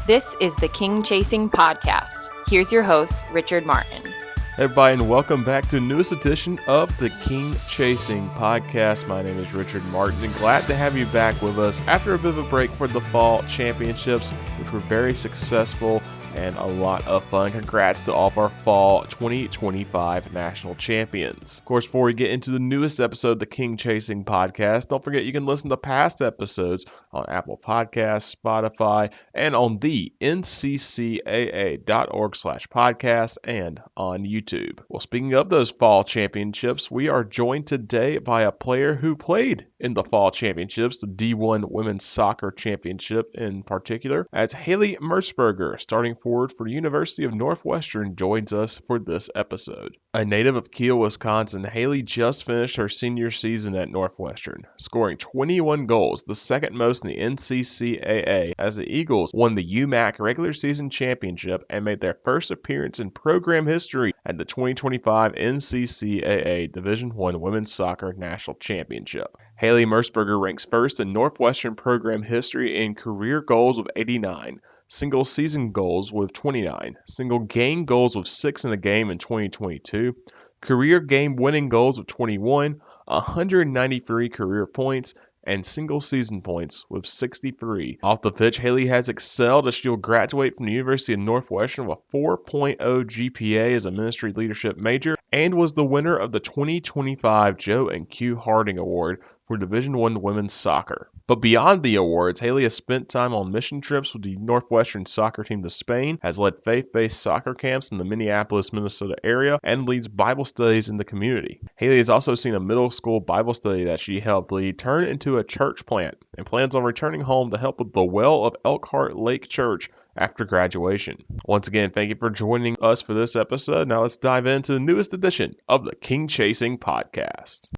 This is the King Chasing Podcast. Here's your host, Richard Martin. Hey everybody, and welcome back to the newest edition of the King Chasing Podcast. My name is Richard Martin, and glad to have you back with us after a bit of a break for the Fall Championships, which were very successful and a lot of fun. Congrats to all of our Fall 2025 national champions. Of course, before we get into the newest episode of the King Chasing Podcast, don't forget you can listen to past episodes on Apple Podcasts, Spotify, and on the NCCAA.org/podcast and on YouTube. Well, speaking of those Fall Championships, we are joined today by a player who played in the Fall Championships, the D1 Women's Soccer Championship in particular, as Haley Mersberger, starting forward for the University of Northwestern, joins us for this episode. A native of Kiel, Wisconsin, Haley just finished her senior season at Northwestern, scoring 21 goals, the second most in the NCCAA, as the Eagles won the UMAC regular season championship and made their first appearance in program history at the 2025 NCCAA Division I Women's Soccer National Championship. Haley Mersberger ranks first in Northwestern program history in career goals with 89, single season goals with 29, single game goals with 6 in a game in 2022, career game winning goals with 21, 193 career points, and single season points with 63. Off the pitch, Haley has excelled as she will graduate from the University of Northwestern with a 4.0 GPA as a ministry leadership major and was the winner of the 2025 Joe and Q Harding Award for Division I Women's Soccer. But beyond the awards, Haley has spent time on mission trips with the Northwestern soccer team to Spain, has led faith-based soccer camps in the Minneapolis, Minnesota area, and leads Bible studies in the community. Haley has also seen a middle school Bible study that she helped lead turn into a church plant and plans on returning home to help with the Well of Elkhart Lake Church after graduation. Once again, thank you for joining us for this episode. Now let's dive into the newest edition of the King Chasing Podcast.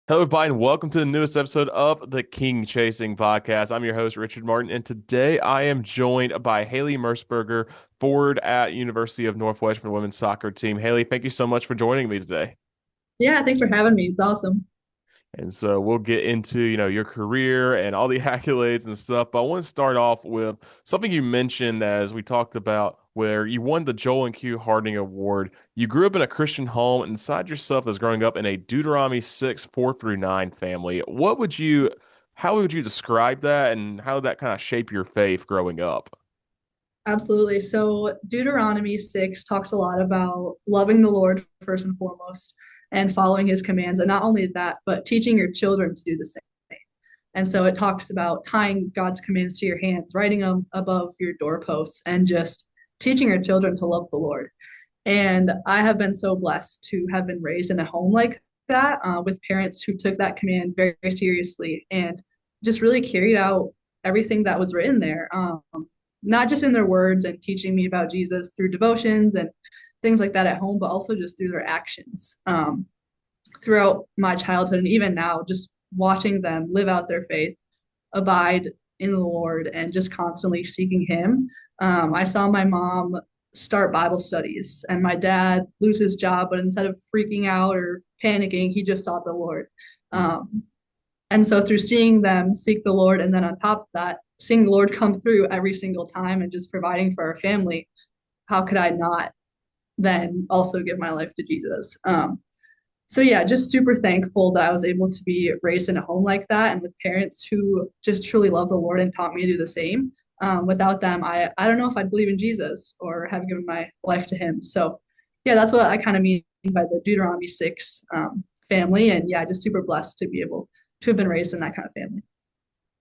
Hello, everybody, and welcome to the newest episode of the King Chasing Podcast. I'm your host, Richard Martin, and today I am joined by Haley Mersberger, forward at University of Northwestern for the women's soccer team. Haley, thank you so much for joining me today. Yeah, thanks for having me. It's awesome. And so we'll get into, your career and all the accolades and stuff. But I want to start off with something you mentioned as we talked about where you won the Joel and Q Harding Award. You grew up in a Christian home and decided yourself as growing up in a Deuteronomy 6:4-9 family. How would you describe that, and how did that kind of shape your faith growing up? Absolutely. So Deuteronomy 6 talks a lot about loving the Lord first and foremost and following his commands. And not only that, but teaching your children to do the same. And so it talks about tying God's commands to your hands, writing them above your doorposts, and just teaching your children to love the Lord. And I have been so blessed to have been raised in a home like that, with parents who took that command very, very seriously and just really carried out everything that was written there. Not just in their words and teaching me about Jesus through devotions and things like that at home, but also just through their actions throughout my childhood. And even now, just watching them live out their faith, abide in the Lord, and just constantly seeking him. I saw my mom start Bible studies and my dad lose his job, but instead of freaking out or panicking, he just sought the Lord. And so through seeing them seek the Lord, and then on top of that, seeing the Lord come through every single time and just providing for our family, how could I not then also give my life to Jesus? So yeah, just super thankful that I was able to be raised in a home like that and with parents who just truly love the Lord and taught me to do the same. Without them, I don't know if I'd believe in Jesus or have given my life to him. So yeah, that's what I kind of mean by the Deuteronomy 6 family. And yeah, just super blessed to be able to have been raised in that kind of family.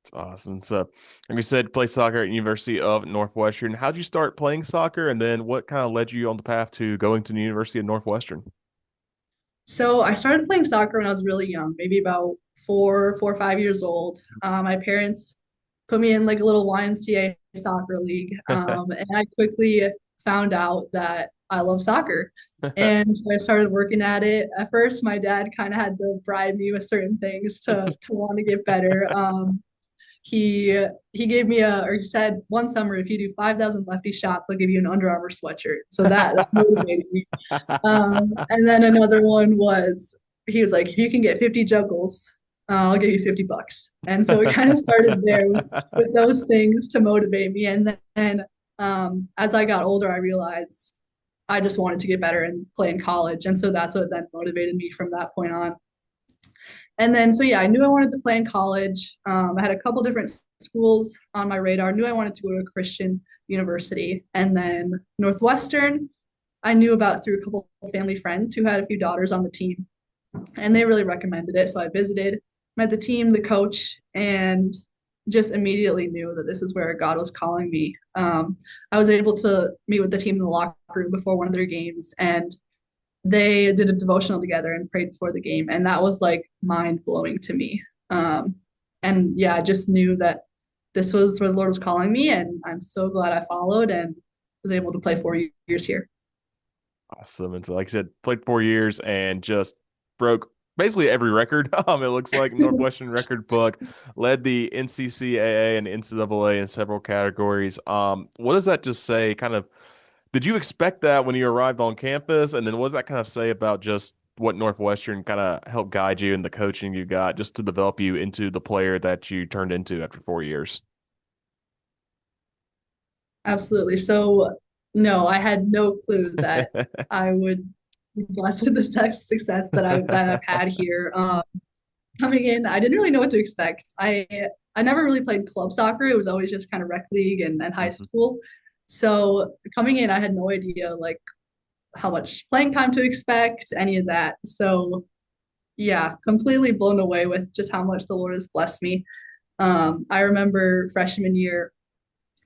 That's awesome. So, like you said, play soccer at University of Northwestern. How'd you start playing soccer, and then what kind of led you on the path to going to the University of Northwestern? So I started playing soccer when I was really young, maybe about 4 or 5 years old. My parents put me in like a little YMCA soccer league, and I quickly found out that I love soccer. And so I started working at it. At first, my dad kind of had to bribe me with certain things to want to get better. He gave me or he said one summer, if you do 5,000 lefty shots, I'll give you an Under Armour sweatshirt. So that motivated me. And then another one was, he was like, if you can get 50 juggles, I'll give you $50. And so we kind of started there with those things to motivate me. And then as I got older, I realized I just wanted to get better and play in college. And so that's what then motivated me from that point on. And then, so yeah, I knew I wanted to play in college. I had a couple different schools on my radar. I knew I wanted to go to a Christian university. And then Northwestern, I knew about through a couple of family friends who had a few daughters on the team, and they really recommended it. So I visited, met the team, the coach, and just immediately knew that this is where God was calling me. I was able to meet with the team in the locker room before one of their games, and they did a devotional together and prayed before the game, and that was like mind blowing to me. And yeah, I just knew that this was where the Lord was calling me, and I'm so glad I followed and was able to play 4 years here. Awesome. And so, like I said, played 4 years and just broke basically every record. It looks like Northwestern record book, led the NCCAA and NCAA in several categories. What does that just say? Kind of, did you expect that when you arrived on campus? And then what does that kind of say about just what Northwestern kind of helped guide you and the coaching you got just to develop you into the player that you turned into after 4 years? Absolutely. So no, I had no clue that I would be blessed with the success that I've had here. Coming in, I didn't really know what to expect. I never really played club soccer. It was always just kind of rec league and high Mhm. school. So coming in, I had no idea like how much playing time to expect, any of that. So yeah, completely blown away with just how much the Lord has blessed me. I remember freshman year,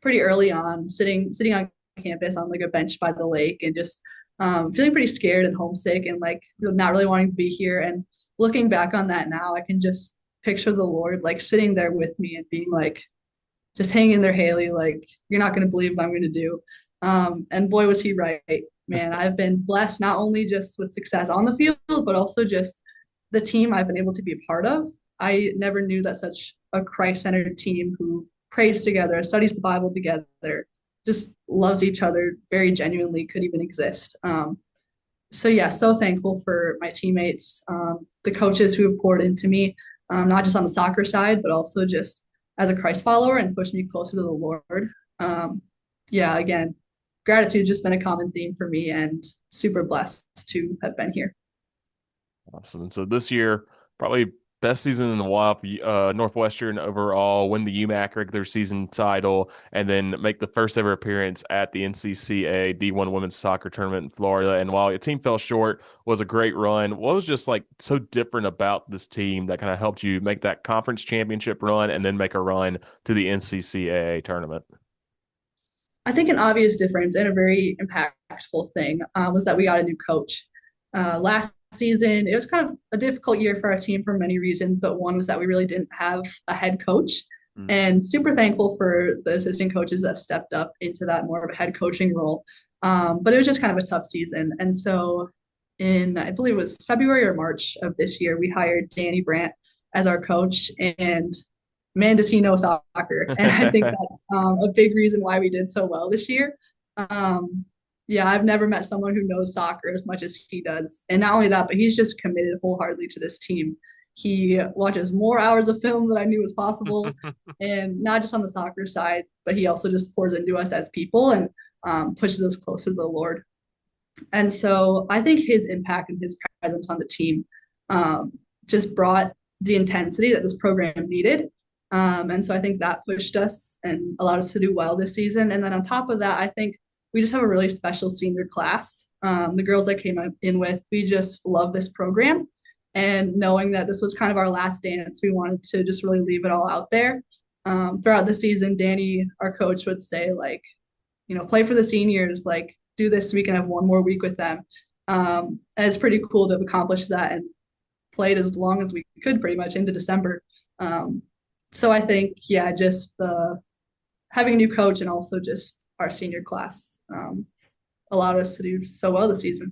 pretty early on, sitting on campus on like a bench by the lake and just feeling pretty scared and homesick and like not really wanting to be here. And looking back on that now, I can just picture the Lord like sitting there with me and being like, just hang in there, Haley. Like, you're not going to believe what I'm going to do. And boy, was he right, man. I've been blessed not only just with success on the field, but also just the team I've been able to be a part of. I never knew that such a Christ-centered team who prays together, studies the Bible together, just loves each other very genuinely could even exist. So yeah, so thankful for my teammates, the coaches who have poured into me, not just on the soccer side, but also just as a Christ follower and pushed me closer to the Lord. Yeah, again, gratitude just been a common theme for me, and super blessed to have been here. Awesome. And so this year, probably best season in a while for Northwestern overall, win the UMAC regular season title, and then make the first ever appearance at the NCCAA D1 Women's Soccer Tournament in Florida. And while your team fell short, was a great run. What was just like so different about this team that kind of helped you make that conference championship run and then make a run to the NCCAA tournament? I think an obvious difference and a very impactful thing was that we got a new coach. Last season, it was kind of a difficult year for our team for many reasons, but one was that we really didn't have a head coach. Mm. And super thankful for the assistant coaches that stepped up into that more of a head coaching role. But it was just kind of a tough season. And so in, I believe it was February or March of this year, we hired Danny Brandt as our coach. And man, does he know soccer. And I think that's a big reason why we did so well this year. Um, yeah, I've never met someone who knows soccer as much as he does. And not only that, but he's just committed wholeheartedly to this team. He watches more hours of film than I knew was possible. And not just on the soccer side, but he also just pours into us as people and pushes us closer to the Lord. And so I think his impact and his presence on the team just brought the intensity that this program needed. And so I think that pushed us and allowed us to do well this season. And then on top of that, I think we just have a really special senior class. The girls I came in with, we just love this program. And knowing that this was kind of our last dance, we wanted to just really leave it all out there. Throughout the season, Danny, our coach, would say, like, play for the seniors, like, do this so we can have one more week with them. And it's pretty cool to have accomplished that and played as long as we could pretty much into December. So I think, yeah, just having a new coach and also just our senior class allowed us to do so well this season.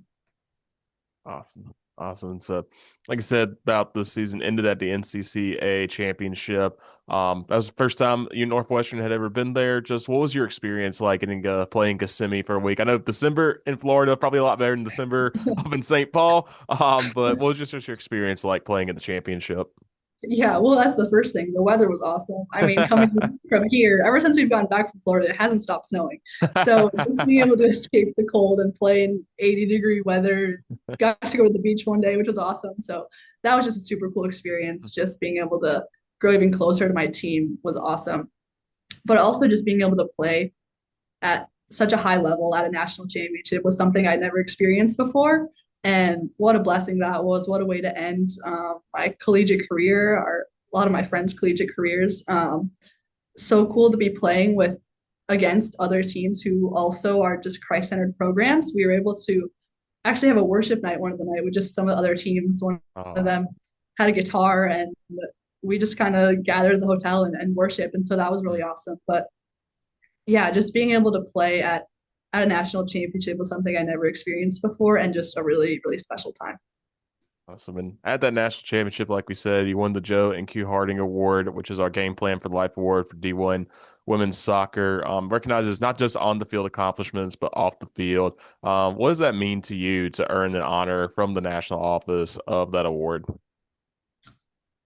Awesome. Awesome. So, like I said, about the season ended at the NCCAA championship. That was the first time you Northwestern had ever been there. Just what was your experience like getting playing Kissimmee for a week? I know December in Florida probably a lot better than December up in St. Paul. But what was just your experience like playing in the championship? Yeah, well, that's the first thing. The weather was awesome. I mean, coming from here, ever since we've gotten back from Florida, it hasn't stopped snowing. So just being able to escape the cold and play in 80-degree weather, got to go to the beach one day, which was awesome. So that was just a super cool experience. Just being able to grow even closer to my team was awesome. But also just being able to play at such a high level at a national championship was something I'd never experienced before. And what a blessing that was. What a way to end my collegiate career, or a lot of my friends' collegiate careers. So cool to be playing with against other teams who also are just Christ-centered programs. We were able to actually have a worship night one of the night with just some of the other teams. One of them Awesome. had a guitar, and we just kind of gathered at the hotel and worship. And so that was really awesome. But yeah, just being able to play at a national championship was something I never experienced before, and just a really, really special time. Awesome. And at that national championship, like we said, you won the Joe and Q Harding Award, which is our Game Plan for Life Award for D1 women's soccer. Recognizes not just on the field accomplishments, but off the field. What does that mean to you to earn the honor from the national office of that award?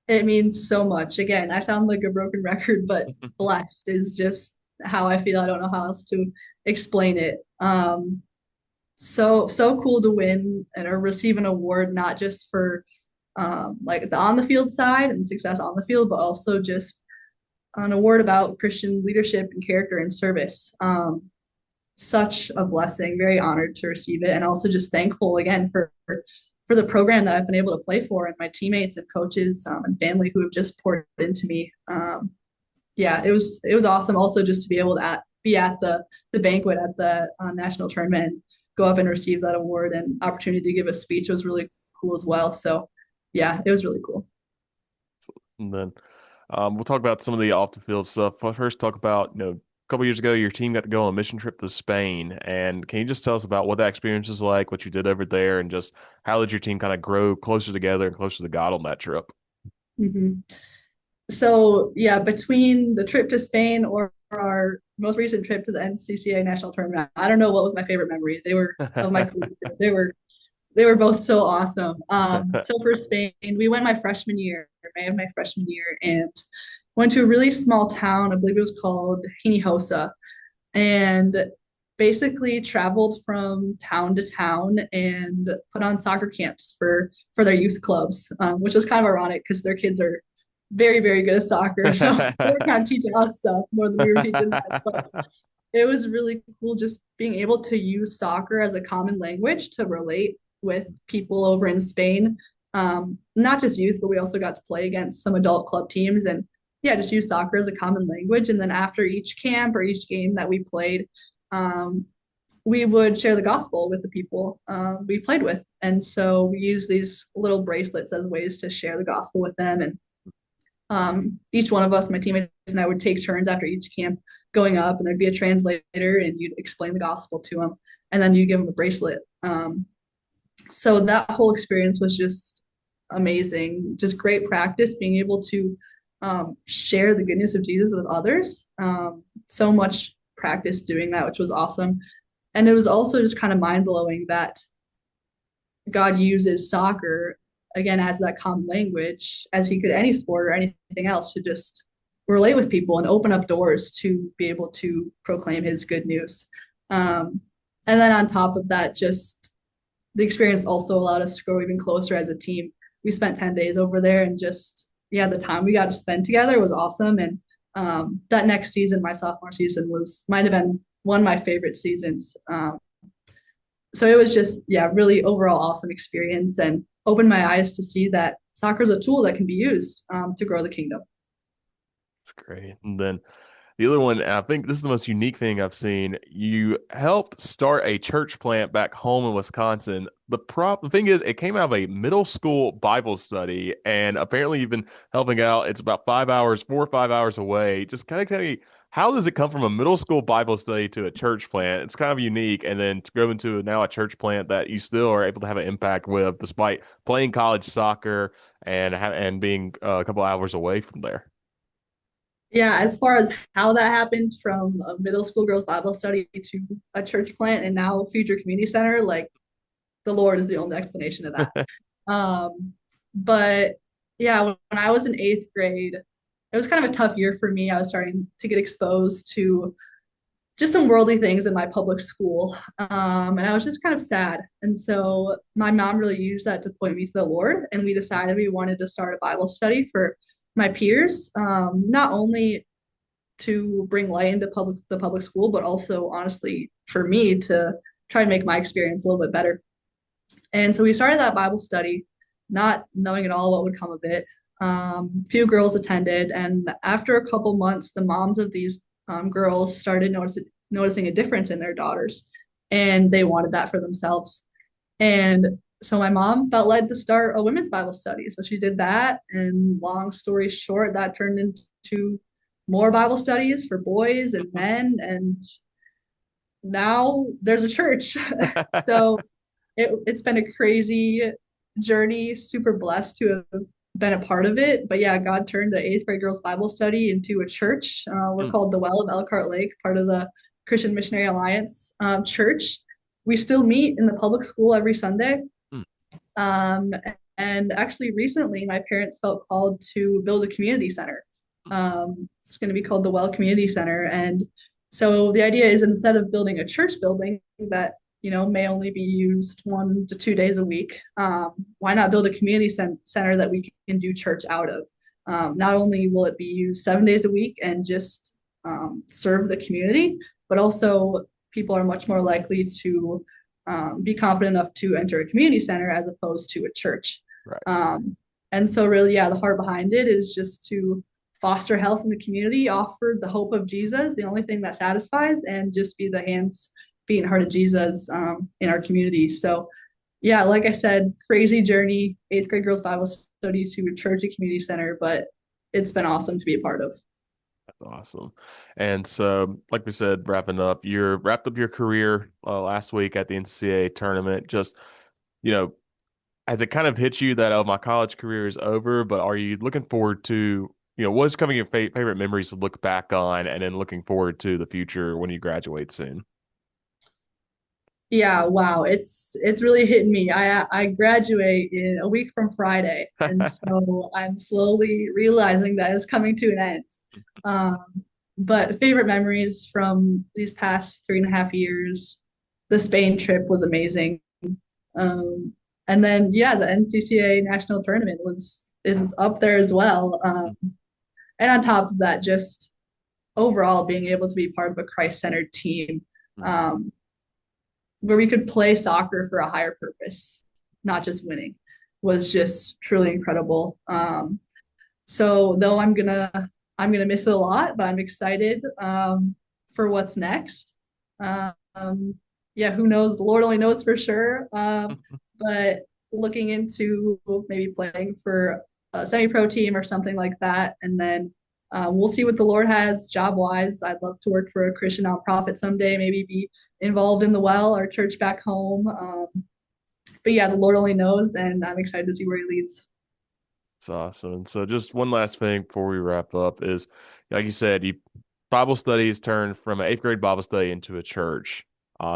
It means so much. Again, I sound like a broken record, but blessed is just how I feel. I don't know how else to explain it. So cool to win and or receive an award, not just for like the on the field side and success on the field, but also just an award about Christian leadership and character and service. Such a blessing. Very honored to receive it, and also just thankful again for the program that I've been able to play for, and my teammates and coaches and family who have just poured into me. Yeah, it was awesome. Also, just to be able to be at the banquet at the national tournament, and go up and receive that award, and opportunity to give a speech was really cool as well. So, yeah, it was really cool. And then we'll talk about some of the off the field stuff. But first, talk about, a couple years ago, your team got to go on a mission trip to Spain. And can you just tell us about what that experience was like, what you did over there, and just how did your team kind of grow closer together and closer to God on that trip? hmm So, yeah, between the trip to Spain or our most recent trip to the NCCAA national tournament, I don't know what was my favorite memory. They were of my collegiate trip. They were both so awesome. So for Spain, we went my freshman year, May of my freshman year, and went to a really small town. I believe it was called Hinojosa, and basically traveled from town to town and put on soccer camps for their youth clubs, which was kind of ironic because their kids are very, very good at soccer. So they were kind of teaching us stuff more than we were teaching them. But it was really cool just being able to use soccer as a common language to relate with people over in Spain. Not just youth, but we also got to play against some adult club teams, and yeah, just use soccer as a common language. And then after each camp or each game that we played, um, we would share the gospel with the people we played with. And so we use these little bracelets as ways to share the gospel with them. And each one of us, my teammates and I, would take turns after each camp going up, and there'd be a translator, and you'd explain the gospel to them, and then you give them a bracelet. So that whole experience was just amazing, just great practice, being able to share the goodness of Jesus with others. So much practice doing that, which was awesome. And it was also just kind of mind blowing that God uses soccer again as that common language, as he could any sport or anything else, to just relate with people and open up doors to be able to proclaim his good news. And then on top of that, just the experience also allowed us to grow even closer as a team. We spent 10 days over there, and just, yeah, the time we got to spend together was awesome. And that next season, my sophomore season, might have been one of my favorite seasons. So it was just, yeah, really overall awesome experience, and opened my eyes to see that soccer is a tool that can be used to grow the kingdom. That's great. And then the other one, I think this is the most unique thing I've seen. You helped start a church plant back home in Wisconsin. The thing is, it came out of a middle school Bible study, and apparently you've been helping out. It's about 5 hours, 4 or 5 hours away. Just kind of tell me, how does it come from a middle school Bible study to a church plant? It's kind of unique, and then to go into now a church plant that you still are able to have an impact with, despite playing college soccer and being a couple hours away from there. Yeah, as far as how that happened from a middle school girls Bible study to a church plant and now future community center, like the Lord is the only explanation of that. Um, but yeah, when I was in eighth grade, it was kind of a tough year for me. I was starting to get exposed to just some worldly things in my public school. And I was just kind of sad. And so my mom really used that to point me to the Lord. And we decided we wanted to start a Bible study for my peers, not only to bring light into the public school, but also honestly for me to try and make my experience a little bit better. And so we started that Bible study, not knowing at all what would come of it. Few girls attended, and after a couple months, the moms of these girls started noticing a difference in their daughters, and they wanted that for themselves. And so my mom felt led to start a women's Bible study. So she did that, and long story short, that turned into more Bible studies for boys and men, and now there's a church. So it's been a crazy journey, super blessed to have been a part of it. But yeah, God turned the eighth grade girls Bible study into a church. We're Mm, called the Well of Elkhart Lake, part of the Christian Missionary Alliance church. We still meet in the public school every Sunday. mm. Um, and actually, recently, my parents felt called to build a community center. It's going to be called the Well Community Center. And so the idea is instead of building a church building that may only be used 1 to 2 days a week, why not build a community center that we can do church out of? Not only will it be used 7 days a week and just serve the community, but also people are much more likely to be confident enough to enter a community center as opposed to a church. Right. And so really, yeah, the heart behind it is just to foster health in the community, offer the hope of Jesus, the only thing that satisfies, and just be the hands, feet, and heart of Jesus in our community. So yeah, like I said, crazy journey, eighth grade girls Bible study to a church and community center, but it's been awesome to be a part of. That's awesome. And so, like we said, wrapping up, you wrapped up your career last week at the NCCAA tournament. Just, you know, has it kind of hit you that, oh, my college career is over, but are you looking forward to, what's coming your favorite memories to look back on and then looking forward to the future when you graduate soon? Yeah, wow. It's really hitting me. I graduate in a week from Friday, and so I'm slowly realizing that it's coming to an end. Um, but favorite memories from these past 3.5 years, the Spain trip was amazing. Um, and then yeah, the NCCAA national tournament is up there as well. And on top of that, just overall being able to be part of a Christ-centered team. Um, where we could play soccer for a higher purpose, not just winning, was just truly incredible. So though I'm gonna miss it a lot, but I'm excited for what's next. Um, yeah, who knows? The Lord only knows for sure. But looking into maybe playing for a semi-pro team or something like that, and then we'll see what the Lord has job wise. I'd love to work for a Christian nonprofit someday, maybe be involved in the Well, our church back home. But yeah, the Lord only knows, and I'm excited to see where He leads. It's awesome. And so just one last thing before we wrap up is, like you said, you Bible studies turned from an eighth grade Bible study into a church.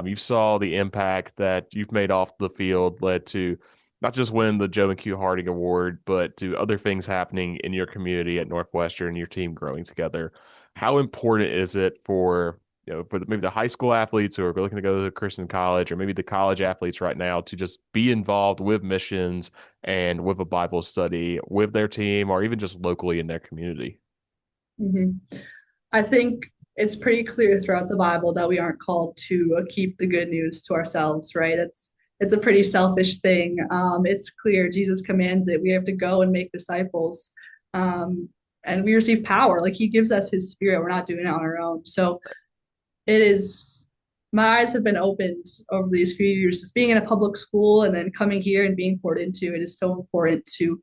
You saw the impact that you've made off the field led to not just win the Joe and Q Harding Award, but to other things happening in your community at Northwestern, your team growing together. How important is it for maybe the high school athletes who are looking to go to Christian college, or maybe the college athletes right now to just be involved with missions and with a Bible study with their team or even just locally in their community? hmm I think it's pretty clear throughout the Bible that we aren't called to keep the good news to ourselves, right? It's a pretty selfish thing. It's clear Jesus commands it. We have to go and make disciples, um, and we receive power. Like He gives us His Spirit. We're not doing it on our own. So it is. My eyes have been opened over these few years. Just being in a public school and then coming here and being poured into. It is so important to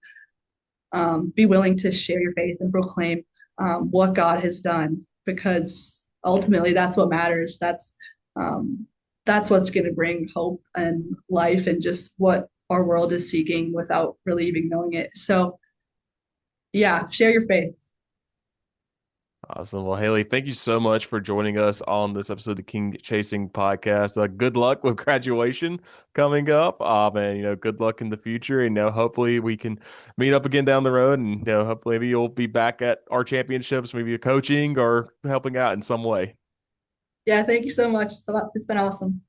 be willing to share your faith and proclaim what God has done, because ultimately that's what matters. Um, that's what's going to bring hope and life and just what our world is seeking without really even knowing it. So yeah, share your faith. Awesome. Well, Haley, thank you so much for joining us on this episode of the King Chasing Podcast. Good luck with graduation coming up. And good luck in the future. And hopefully we can meet up again down the road. And hopefully maybe you'll be back at our championships, maybe coaching or helping out in some way. Yeah, thank you so much. It's been awesome.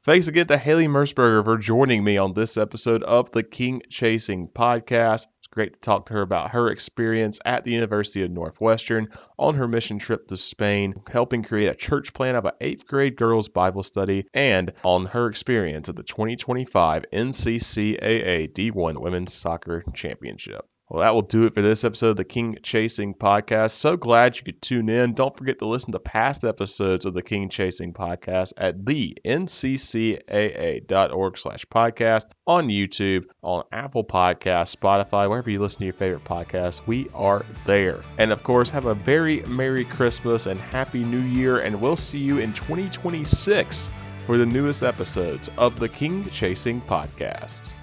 Thanks again to Haley Mersberger for joining me on this episode of the King Chasing Podcast. It's great to talk to her about her experience at the University of Northwestern on her mission trip to Spain, helping create a church plan of an 8th grade girls Bible study, and on her experience at the 2025 NCCAA D1 Women's Soccer Championship. Well, that will do it for this episode of the King Chasing Podcast. So glad you could tune in. Don't forget to listen to past episodes of the King Chasing Podcast at the nccaa.org/podcast, on YouTube, on Apple Podcasts, Spotify, wherever you listen to your favorite podcasts. We are there. And of course, have a very Merry Christmas and Happy New Year. And we'll see you in 2026 for the newest episodes of the King Chasing Podcast.